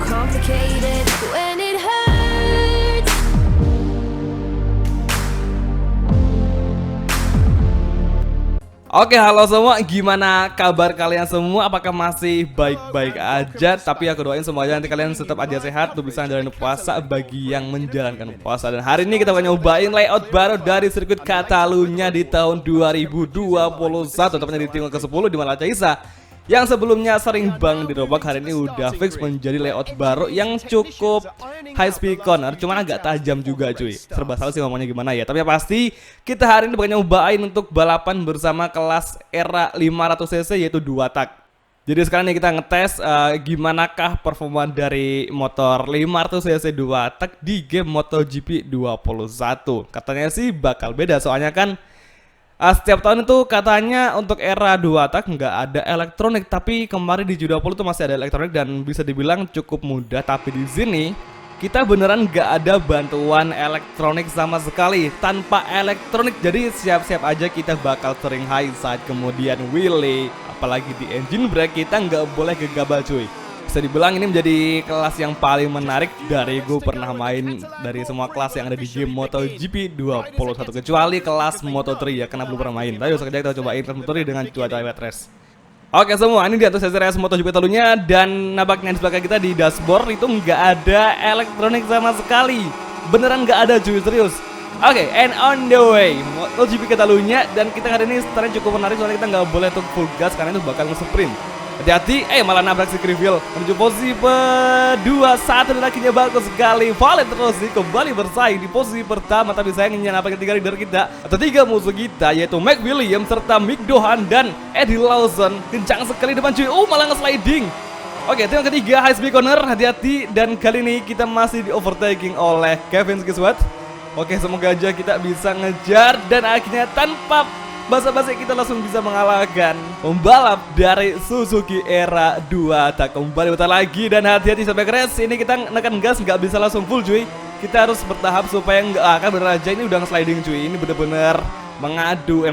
complicated when it hurts. Oke, halo semua, gimana kabar kalian semua? Apakah masih baik-baik aja? Tapi aku doain semuanya nanti kalian tetap aja sehat tuh bisa menjalani puasa bagi yang menjalankan puasa. Dan hari ini kita akan nyobain layout baru dari sirkuit Catalunya di tahun 2021, tepatnya di tingkat ke-10 di Malacaisa. Yang sebelumnya sering banget dirobak, hari ini udah fix menjadi layout baru yang cukup high speed corner, cuman agak tajam juga cuy. Serba salah sih ngomongnya gimana ya, tapi yang pasti kita hari ini bakal nyobain untuk balapan bersama kelas era 500cc yaitu 2 tak. Jadi sekarang nih kita ngetes gimanakah performa dari motor 500cc 2 tak di game MotoGP 21. Katanya sih bakal beda, soalnya kan setiap tahun itu katanya untuk era 2 tak nggak ada elektronik, tapi kemarin di G20 tuh masih ada elektronik dan bisa dibilang cukup mudah. Tapi di sini kita beneran nggak ada bantuan elektronik sama sekali, tanpa elektronik. Jadi siap-siap aja kita bakal sering high side, kemudian wheelie, apalagi di engine brake kita nggak boleh gegabah cuy. Bisa dibilang ini menjadi kelas yang paling menarik dari gue pernah main dari semua kelas yang ada di game MotoGP 21, kecuali kelas Moto3 ya, karena belum pernah main. Tapi langsung aja kita cobain kelas Moto3 dengan cuaca wet race. Oke semua, ini di atas race MotoGP Catalunya, dan nampaknya di belakang kita di dashboard itu nggak ada elektronik sama sekali. Beneran nggak ada cuy, serius. Oke, and on the way MotoGP Catalunya, dan kita hari ini startnya cukup menarik soalnya kita nggak boleh untuk full gas karena itu bakal nge-sprint. Hati-hati, malah nabrak si Krivil menuju posisi kedua. Satu dan akhirnya bagus sekali. Valentino Rossi kembali bersaing di posisi pertama, tapi sayangnya nabrak ketiga leader kita atau tiga musuh kita, yaitu Mac Williams serta Mick Dohan dan Eddie Lawson. Kencang sekali depan cuy, malah nge-sliding. Oke, tim yang ketiga high speed corner, hati-hati, dan kali ini kita masih di overtaking oleh Kevin Kiswat. Oke, semoga aja kita bisa ngejar dan akhirnya tanpa basa-basi kita langsung bisa mengalahkan pembalap dari Suzuki era 2 tak. Kembali putar lagi dan hati-hati sampai crash. Ini kita nekan gas nggak bisa langsung full cuy. Kita harus bertahap supaya nggak akan beraja. Ini udah sliding cuy. Ini bener-bener memacu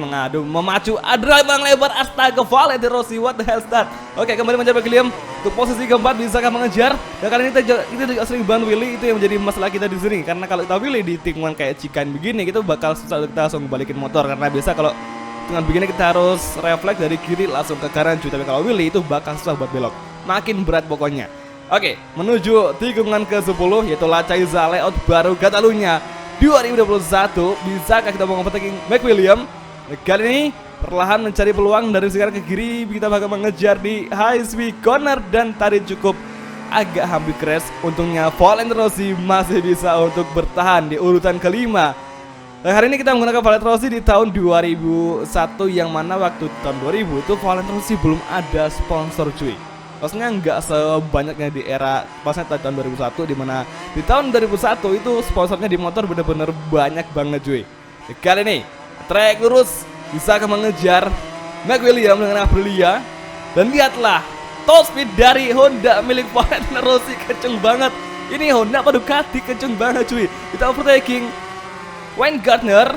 adrenalin lebar. Astaga, Valentino Rossi, what the hell start. Oke, kembali menjaga William untuk posisi keempat, bisakah mengejar? Dan kali ini kita juga sering bantu Willy, itu yang menjadi masalah kita di sini. Karena kalau kita Willy di tikungan kayak cikan begini, kita bakal susah untuk kita langsung balikin motor, karena biasa kalau dengan begini kita harus refleks dari kiri langsung ke kanan cuy. Tapi kalau Willy itu bakal susah buat belok, makin berat pokoknya. Oke, menuju tikungan ke-10 yaitu Malacaisa layout baru Catalunya 2021. Bisakah kita mau overtaking Mac William? Kali ini perlahan mencari peluang dari sekarang ke kiri. Kita bakal mengejar di high speed corner dan tadi cukup agak hampir crash. Untungnya Valentino Rossi masih bisa untuk bertahan di urutan kelima. Nah, hari ini kita menggunakan Valentino Rossi di tahun 2001, yang mana waktu tahun 2000 itu Valentino Rossi belum ada sponsor cuy. Maksudnya nggak sebanyaknya di era pasnya tahun 2001, dimana di tahun 2001 itu sponsornya di motor bener-bener banyak banget cuy. Kali ini trek lurus, bisakah mengejar Mac William dengan Aprilia? Dan lihatlah top speed dari Honda milik Valentino Rossi, kenceng banget. Ini Honda apa Ducati, kenceng banget cuy. Kita overtaking Wayne Gardner.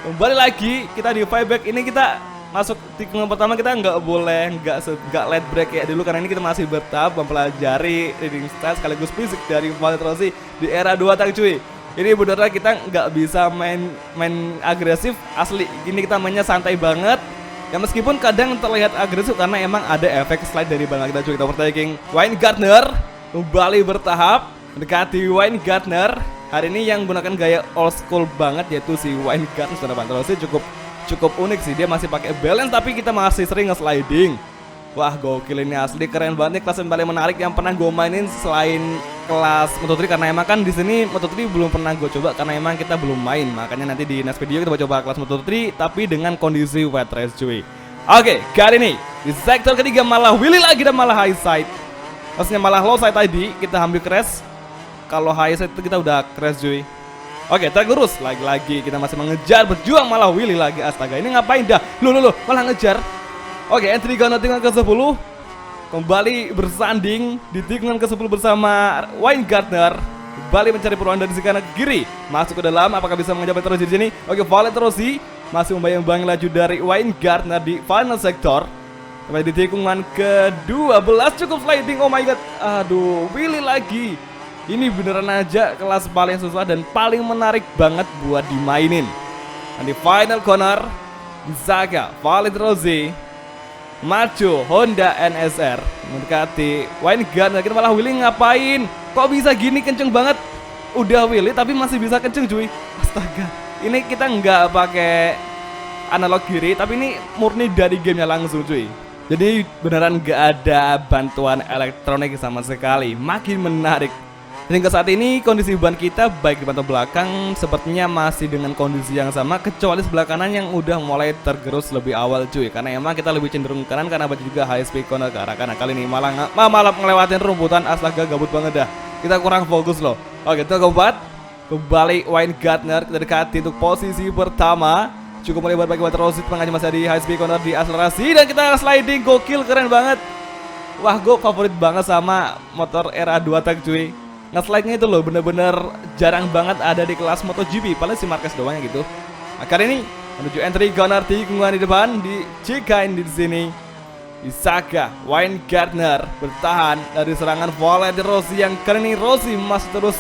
Kembali lagi kita di flyback. Ini kita masuk tikungan pertama, kita nggak boleh nggak late break kayak dulu, karena ini kita masih bertahap mempelajari reading style sekaligus fisik dari Valentino Rossi di era 2 tak cuy. Ini beneran kita nggak bisa main agresif asli. Ini kita mainnya santai banget. Ya meskipun kadang terlihat agresif karena emang ada efek slide dari ban kita cuy. Kita overtaking Wayne Gardner. Kembali bertahap mendekati Wayne Gardner. Hari ini yang gunakan gaya old school banget yaitu si Wayne Gardner. Sudah Valentino Rossi cukup unik sih, dia masih pakai balance tapi kita masih sering nge-sliding. Wah, gokil, ini asli keren banget nih, kelas yang paling menarik yang pernah gue mainin selain kelas Moto3, karena emang kan di sini Moto3 belum pernah gue coba karena emang kita belum main. Makanya nanti di next video kita coba kelas Moto3 tapi dengan kondisi wet race cuy. Oke, kali ini di sektor ketiga malah Willy lagi dan malah high side. Maksudnya malah low side tadi kita hampir crash. Kalau high side itu kita udah crash cuy. Oke, terus lagi-lagi kita masih mengejar, berjuang malah Willy lagi. Astaga, ini ngapain dah? Lu malah ngejar. Oke, entry gun tikungan ke-10. Kembali bersanding di tikungan ke-10 bersama Wayne Gardner. Kembali mencari peluang dari kanan ke kiri. Masuk ke dalam, apakah bisa mencapai terus di sini? Oke, Valentino Rossi masih membayang-bayang laju dari Wayne Gardner di final sektor. Sampai di tikungan ke-12 cukup sliding. Oh my god. Aduh, Willy lagi. Ini beneran aja kelas paling susah dan paling menarik banget buat dimainin. Dan di final corner, Zaga, Valentino Rossi, Macho, Honda NSR mendekati Wayne Gardner. Kita malah Willy ngapain? Kok bisa gini kenceng banget? Udah Willy tapi masih bisa kenceng cuy. Astaga. Ini kita nggak pakai analog kiri, tapi ini murni dari gamenya langsung cuy. Jadi beneran nggak ada bantuan elektronik sama sekali. Makin menarik. Hingga saat ini kondisi ban kita baik di bantu belakang sepertinya masih dengan kondisi yang sama, kecuali sebelah kanan yang udah mulai tergerus lebih awal cuy. Karena emang kita lebih cenderung ke kanan karena baju juga high speed corner ke arah kanan. Kali ini malah ngelewatin rumputan. Astaga, gabut banget dah. Kita kurang fokus loh. Oke, itu keempat. Kembali Wayne Gardner, kita dekati untuk posisi pertama. Cukup melebar bagi Valentino Rossi, tengahnya masih di high speed corner, di akselerasi dan kita sliding, gokil, keren banget. Wah, gue favorit banget sama motor era 2 tak cuy. Nge-slide-nya itu loh bener-bener jarang banget ada di kelas MotoGP, paling si Marquez doang gitu. Nah, kali ini menuju entry corner, tikungan di depan, dicikain di sini. Zaga, Wayne Gardner bertahan dari serangan Valentino Rossi yang kali ini Rossi masih terus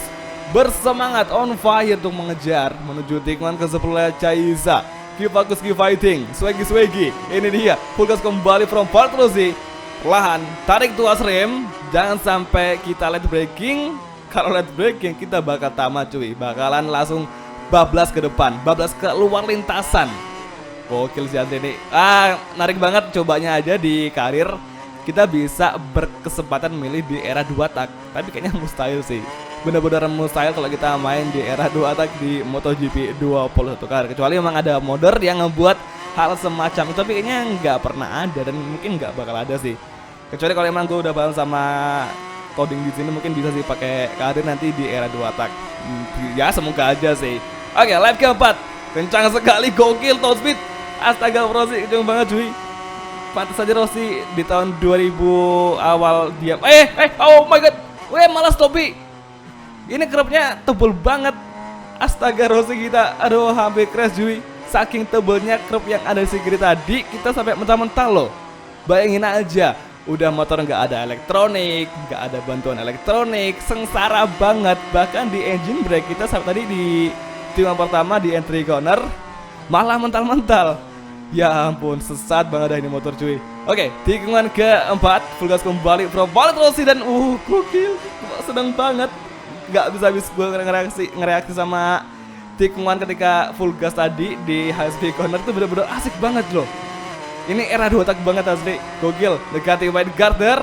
bersemangat on fire untuk mengejar menuju tikungan ke-10 Caiza. Keep focus, keep fighting, swaggy. Ini dia, full gas kembali from Valentino Rossi. Perlahan, tarik tuas rem, jangan sampai kita late braking. Kalau late braking kita bakal tamat cuy, bakalan langsung bablas ke depan, bablas ke luar lintasan. Gokil sih ini. Narik banget, cobanya aja di karir. Kita bisa berkesempatan milih di era 2 tak, tapi kayaknya mustahil sih. Bener-bener mustahil kalau kita main di era 2 tak di MotoGP 21 kali. Kecuali memang ada modder yang ngebuat hal semacam itu, tapi kayaknya nggak pernah ada dan mungkin nggak bakal ada sih. Kecuali kalau emang gue udah paham sama coding di sini, mungkin bisa sih pakai karir nanti di era 2 tak. Ya semoga aja sih. Oke, lap keempat, kencang sekali, gokil, top speed. Astaga, Rossi kencang banget cuy. Pantas saja Rossi di tahun 2000 awal dia. Oh my god, malah stopi. Ini kerapnya tebel banget. Astaga, Rossi kita, aduh hampir crash cuy. Saking tebelnya kerap yang ada di segiri tadi, kita sampai mentah-mentah loh. Bayangin aja, udah motor nggak ada elektronik, nggak ada bantuan elektronik, sengsara banget. Bahkan di engine brake kita saat tadi di tikungan pertama di entry corner malah mental-mental. Ya ampun, sesat banget dah ini motor cuy. Oke, tikungan keempat, full gas kembali from Valentino Rossi dan gokil, seneng banget. Gak bisa habis gue ngereaksi sama tikungan ketika full gas tadi di high speed corner itu bener-bener asik banget loh. Ini era 2 tak banget asli, gokil. Dekati Wayne Gardner.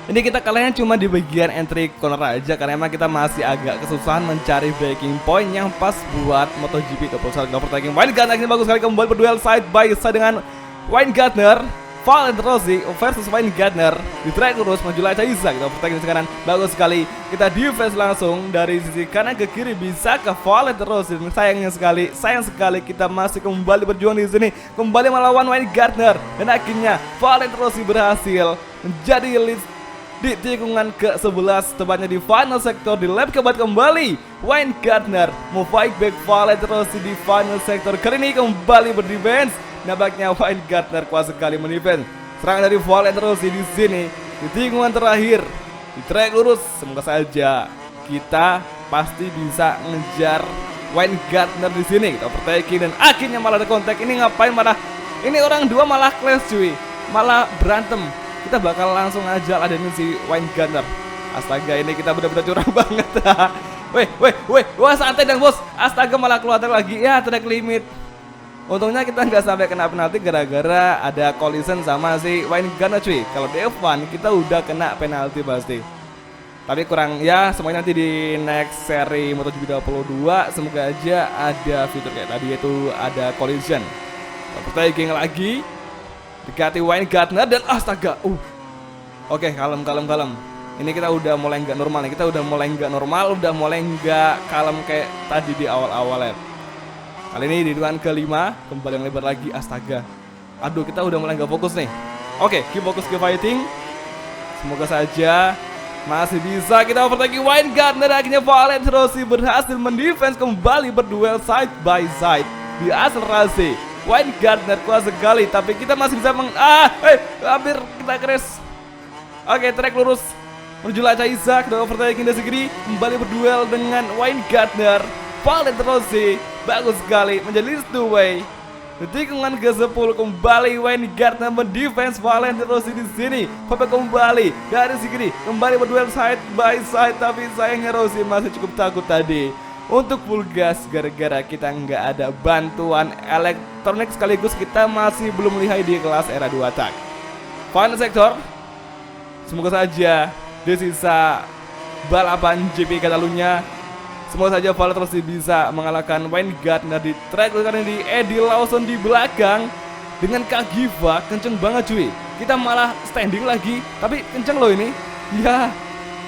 Ini kita kalahnya cuma di bagian entry corner aja karena emang kita masih agak kesusahan mencari breaking point yang pas buat MotoGP 21. Overtaking Wayne Gardner ini bagus sekali kembali berduel side by side dengan Wayne Gardner. Valentino Rossi versus Wayne Gardner di track lurus menuju Caiza. Kita overtaking sekarang, bagus sekali. Kita defense langsung dari sisi kanan ke kiri bisa ke Valentino Rossi. Sayang sekali kita masih kembali berjuang di sini, kembali melawan Wayne Gardner dan akhirnya Valentino Rossi berhasil menjadi lead di tikungan ke-11, tepatnya di final sector. Di lap keempat kembali Wayne Gardner mau fight back Valentino Rossi di final sector. Kali ini kembali berdefense. Nampaknya Wayne Gardner kuat sekali mendefense serangan dari Valentino Rossi di sini di tikungan terakhir di trek lurus. Semoga saja kita pasti bisa ngejar Wayne Gardner di sini. Kita overtaking dan akhirnya malah ada kontak. Ini ngapain malah? Ini orang dua malah clash cuy, malah berantem. Kita bakal langsung aja ladenin si Wayne Gardner. Astaga, ini kita benar-benar curang banget. Wah santai dong bos. Astaga, malah keluar lagi ya, track limit. Untungnya kita nggak sampai kena penalti gara-gara ada collision sama si Wayne Gardner cuy. Kalau di F1 kita udah kena penalti pasti. Tapi kurang ya, semuanya nanti di next seri MotoGP 22 semoga aja ada fitur kayak tadi, yaitu ada collision. Overtaking lagi, dekati Wayne Gardner dan astaga, Oke, kalem. Ini kita udah mulai nggak normal nih, udah mulai nggak kalem kayak tadi di awal-awal ya. Kali ini di tikungan kelima kembali yang lebar lagi, astaga. Aduh, kita udah mulai nggak fokus nih. Oke, keep fokus, keep fighting. Semoga saja masih bisa kita overtaking Wayne Gardner. Akhirnya Valentino Rossi berhasil mendefense kembali berduel side by side di akselerasi. Wayne Gardner kuat sekali, tapi kita masih bisa hampir kita crash. Oke, track lurus menuju Laca Isaac dan overtaking Desegri kembali berduel dengan Wayne Gardner. Valentino Rossi bagus sekali menjadi lead the way. Di tikungan ke-10 kembali Wayne Gardner mendefense Valentino Rossi di sini. Papa kembali dari sini kembali berduel side by side, tapi sayangnya Rossi masih cukup takut tadi untuk full gas gara-gara kita nggak ada bantuan elektronik, sekaligus kita masih belum lihai di kelas era 2 tak. Final sektor, semoga saja di sisa balapan GP Catalunya, semoga saja Valentino Rossi bisa mengalahkan Wayne Gardner di track kali ini. Eddie Lawson di belakang dengan Kagiva kenceng banget cuy. Kita malah standing lagi, tapi kenceng loh ini. Ya,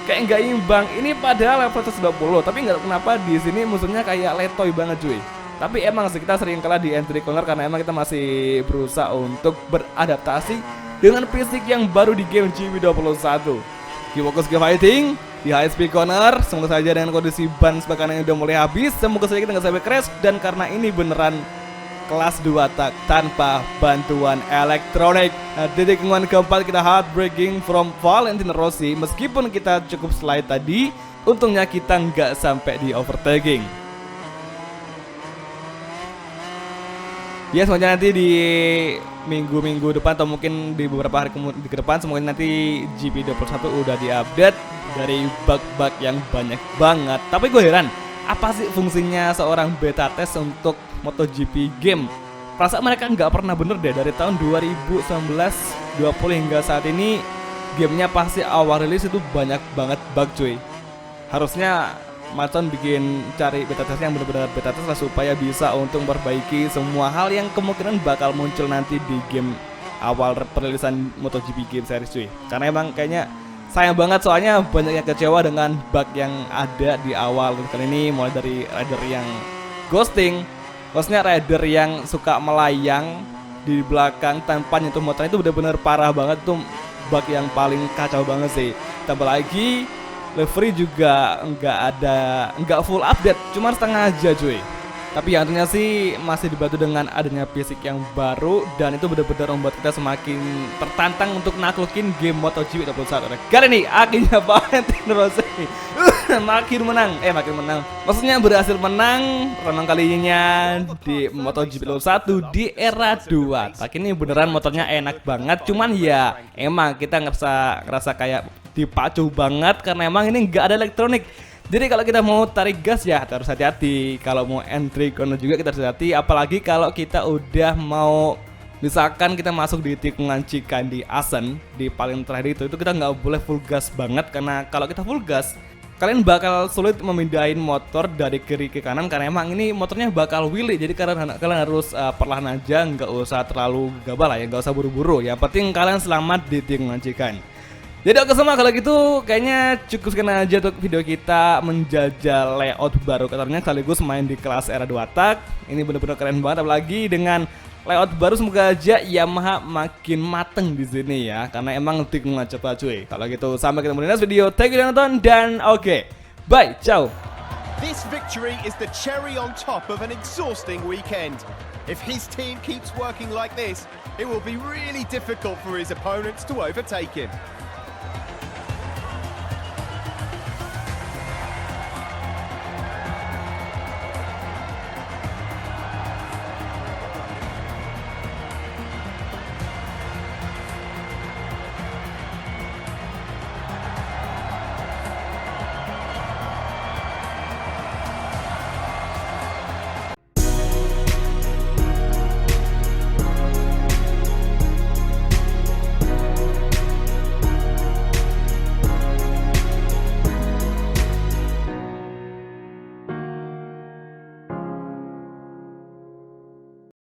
kayak nggak imbang. Ini padahal level 120, tapi nggak kenapa di sini musuhnya kayak letoy banget cuy. Tapi emang sih kita sering kalah di entry corner karena emang kita masih berusaha untuk beradaptasi dengan fisik yang baru di game GP21. Kita fokus ke fighting di high speed corner. Semoga saja dengan kondisi ban sebelah kanan yang udah mulai habis, semoga saja kita nggak sampai crash. Dan karena ini beneran kelas 2 tak tanpa bantuan elektronik. Nah, di tikungan keempat kita heartbreaking from Valentino Rossi. Meskipun kita cukup slide tadi, untungnya kita nggak sampai di overtaking. Ya, semoga nanti di minggu-minggu depan atau mungkin di beberapa hari ke depan, semoga nanti GP21 udah diupdate dari bug-bug yang banyak banget. Tapi gue heran, apa sih fungsinya seorang beta test untuk MotoGP game? Perasaan mereka nggak pernah bener deh dari tahun 2019-20 hingga saat ini. Gamenya pasti awal rilis itu banyak banget bug cuy. Harusnya Macon bikin cari beta test yang benar-benar beta test lah, supaya bisa untuk memperbaiki semua hal yang kemungkinan bakal muncul nanti di game awal perilisan MotoGP game series cuy. Karena emang kayaknya sayang banget, soalnya banyak yang kecewa dengan bug yang ada di awal kali ini. Mulai dari rider yang ghosting, maksudnya rider yang suka melayang di belakang tanpa nyentuh motor, itu benar-benar parah banget tuh, bug yang paling kacau banget sih. Tambah lagi livery juga nggak full update, cuma setengah aja cuy. Tapi yang tentunya sih masih dibantu dengan adanya fisik yang baru, dan itu benar-benar membuat kita semakin tertantang untuk naklukin game MotoGP 21. Kali ini akhirnya Valentino Rossi makin menang. Maksudnya berhasil menang pertama kalinya di MotoGP 21 di era 2. Tak ini beneran motornya enak banget, cuman ya emang kita ngerasa kayak dipacu banget karena emang ini nggak ada elektronik. Jadi kalau kita mau tarik gas ya harus hati-hati. Kalau mau entry corner juga kita harus hati-hati. Apalagi kalau kita udah mau, misalkan kita masuk di tikungan Cikan di Asen, di paling terakhir itu kita nggak boleh full gas banget. Karena kalau kita full gas, kalian bakal sulit memindahin motor dari kiri ke kanan, karena emang ini motornya bakal wheelie. Jadi kalian harus perlahan aja, nggak usah terlalu gegabah lah ya, nggak usah buru-buru. Yang penting kalian selamat di tikungan Cikan. Jadi oke semua, kalau gitu kayaknya cukup sekian aja untuk video kita menjajal layout baru Katarnya sekaligus main di kelas era 2 tak. Ini bener-bener keren banget, apalagi dengan layout baru. Semoga aja Yamaha makin mateng di sini ya, karena emang tikungan cepat cuy. Kalau gitu sampai ketemu di next video. Thank you udah nonton dan oke, bye, ciao. This victory is the cherry on top of an exhausting weekend. If his team keeps working like this, it will be really difficult for his opponents to overtake him.